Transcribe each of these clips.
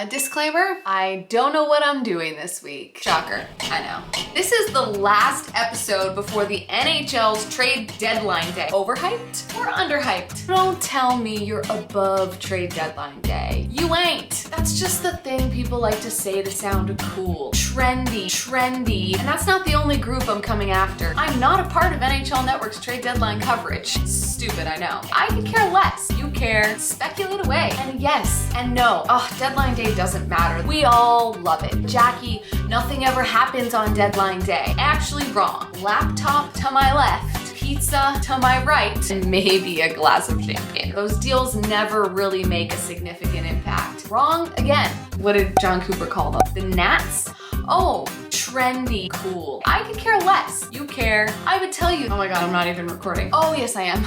Disclaimer, I don't know what I'm doing this week. Shocker, I know. This is the last episode before the NHL's Trade Deadline Day. Overhyped or underhyped? Don't tell me you're above Trade Deadline Day. You ain't. That's just the thing people like to say to sound cool. Trendy. And that's not the only group I'm coming after. I'm not a part of NHL Network's trade deadline coverage. Stupid, I know. I could care less. You care. Speculate away. And yes, and no. Deadline day doesn't matter. We all love it. Jackie, nothing ever happens on deadline day. Actually wrong. Laptop to my left, pizza to my right, and maybe a glass of champagne. Those deals never really make a significant impact. Wrong again. What did John Cooper call them? The Nats? Oh, trendy, cool. I could care less. You care. I would tell you. Oh my God, I'm not even recording. Oh yes, I am.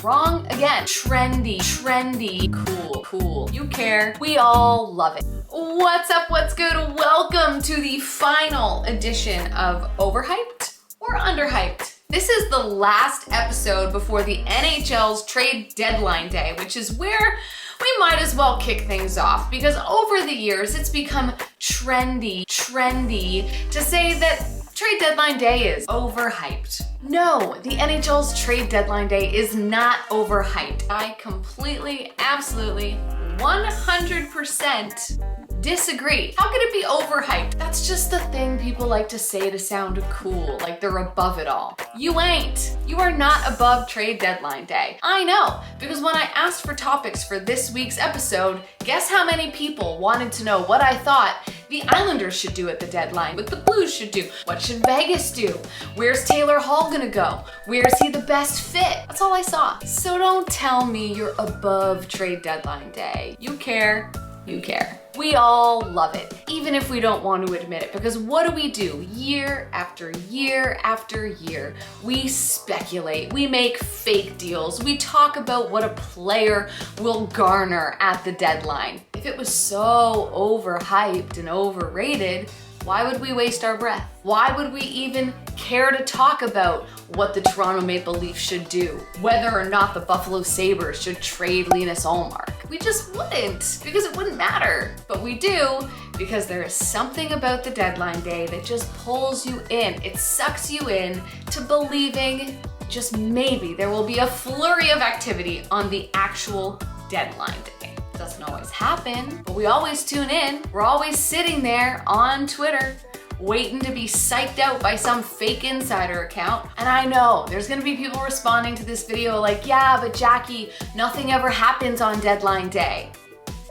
Wrong again. Trendy, cool. You care. We all love it. What's up? What's good? Welcome to the final edition of Overhyped or Underhyped. This is the last episode before the NHL's Trade Deadline Day, which is where we might as well kick things off because over the years it's become trendy to say that Trade Deadline Day is overhyped. No, the NHL's Trade Deadline Day is not overhyped. I completely, absolutely, 100% disagree. How could it be overhyped? That's just the thing people like to say to sound cool, like they're above it all. You ain't. You are not above Trade Deadline Day. I know, because when I asked for topics for this week's episode, guess how many people wanted to know what I thought the Islanders should do at the deadline, what the Blues should do, what should Vegas do, where's Taylor Hall gonna go, where's he the best fit? That's all I saw. So don't tell me you're above Trade Deadline Day. You care. You care. We all love it, even if we don't want to admit it, because what do? Year after year after year, we speculate, we make fake deals, we talk about what a player will garner at the deadline. If it was so overhyped and overrated, why would we waste our breath? Why would we even care to talk about what the Toronto Maple Leafs should do? Whether or not the Buffalo Sabres should trade Linus Ullmark? We just wouldn't, because it wouldn't matter. But we do, because there is something about the deadline day that just pulls you in. It sucks you in to believing just maybe there will be a flurry of activity on the actual deadline day. Doesn't always happen, but we always tune in. We're always sitting there on Twitter waiting to be psyched out by some fake insider account. And I know there's gonna be people responding to this video like, yeah, but Jackie, nothing ever happens on deadline day.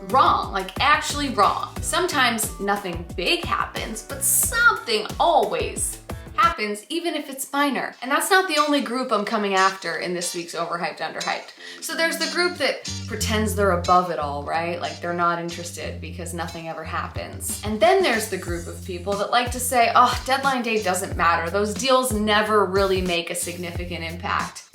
Wrong, like actually wrong. Sometimes nothing big happens, but something always happens, even if it's minor. And that's not the only group I'm coming after in this week's Overhyped, Underhyped. So there's the group that pretends they're above it all, right? Like they're not interested because nothing ever happens. And then there's the group of people that like to say, oh, deadline day doesn't matter. Those deals never really make a significant impact.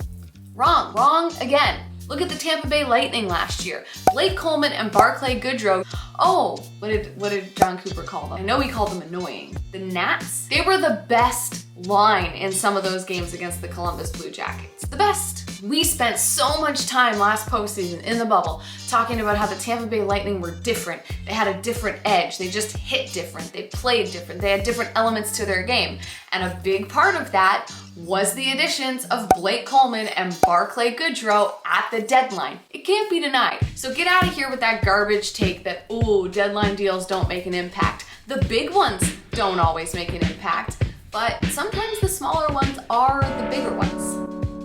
Wrong again. Look at the Tampa Bay Lightning last year. Blake Coleman and Barclay Goodrow. Oh, what did John Cooper call them? I know he called them annoying. The Nats? They were the best line in some of those games against the Columbus Blue Jackets. The best. We spent so much time last postseason in the bubble talking about how the Tampa Bay Lightning were different. They had a different edge. They just hit different. They played different. They had different elements to their game. And a big part of that was the additions of Blake Coleman and Barclay Goodrow at the deadline. It can't be denied. So get out of here with that garbage take that, ooh, deadline deals don't make an impact. The big ones don't always make an impact, but sometimes the smaller ones are the bigger ones.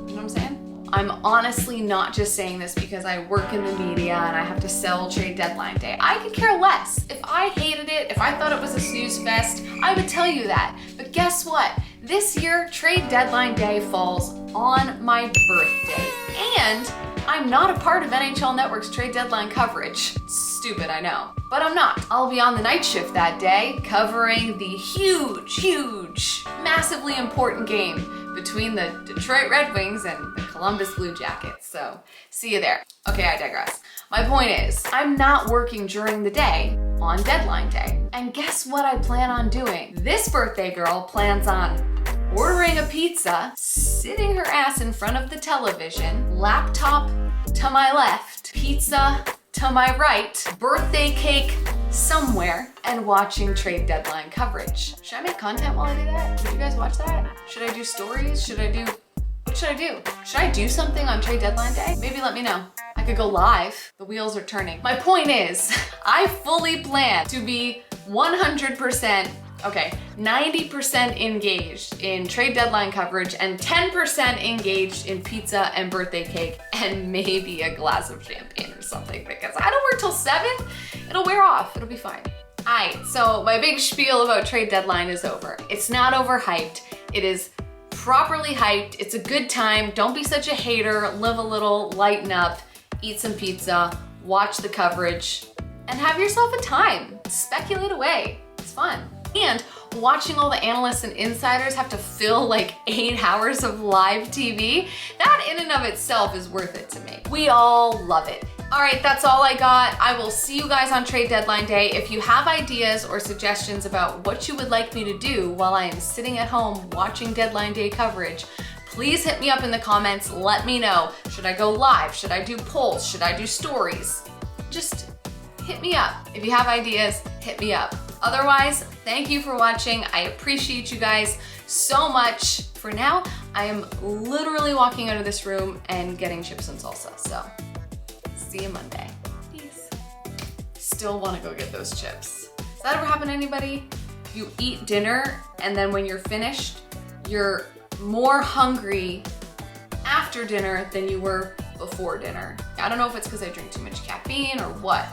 You know what I'm saying? I'm honestly not just saying this because I work in the media and I have to sell Trade Deadline Day. I could care less. If I hated it, if I thought it was a snooze fest, I would tell you that. But guess what? This year, Trade Deadline Day falls on my birthday. And I'm not a part of NHL Network's trade deadline coverage. Stupid, I know. But I'm not. I'll be on the night shift that day covering the huge, massively important game between the Detroit Red Wings and the Columbus Blue Jackets. So see you there. Okay, I digress. My point is, I'm not working during the day on deadline day. And guess what I plan on doing? This birthday girl plans on ordering a pizza, sitting her ass in front of the television, laptop to my left, pizza to my right, birthday cake somewhere, and watching trade deadline coverage. Should I make content while I do that? Would you guys watch that? Should I do stories? What should I do? Should I do something on trade deadline day? Maybe let me know. I could go live. The wheels are turning. My point is, I fully plan to be 100%, okay, 90% engaged in trade deadline coverage and 10% engaged in pizza and birthday cake and maybe a glass of champagne or something, because I don't work till 7. It'll wear off. It'll be fine. All right, so my big spiel about trade deadline is over. It's not overhyped. It is properly hyped. It's a good time. Don't be such a hater. Live a little, lighten up, eat some pizza, watch the coverage, and have yourself a time. Speculate away. It's fun. And watching all the analysts and insiders have to fill like 8 hours of live TV, that in and of itself is worth it to me. We all love it. All right, that's all I got. I will see you guys on trade deadline day. If you have ideas or suggestions about what you would like me to do while I am sitting at home watching deadline day coverage, please hit me up in the comments. Let me know. Should I go live? Should I do polls? Should I do stories? Just hit me up. If you have ideas, hit me up. Otherwise, thank you for watching. I appreciate you guys so much. For now, I am literally walking out of this room and getting chips and salsa. So, see you Monday. Peace. Still want to go get those chips. Does that ever happen to anybody? You eat dinner and then when you're finished, you're more hungry after dinner than you were before dinner. I don't know if it's because I drink too much caffeine or what.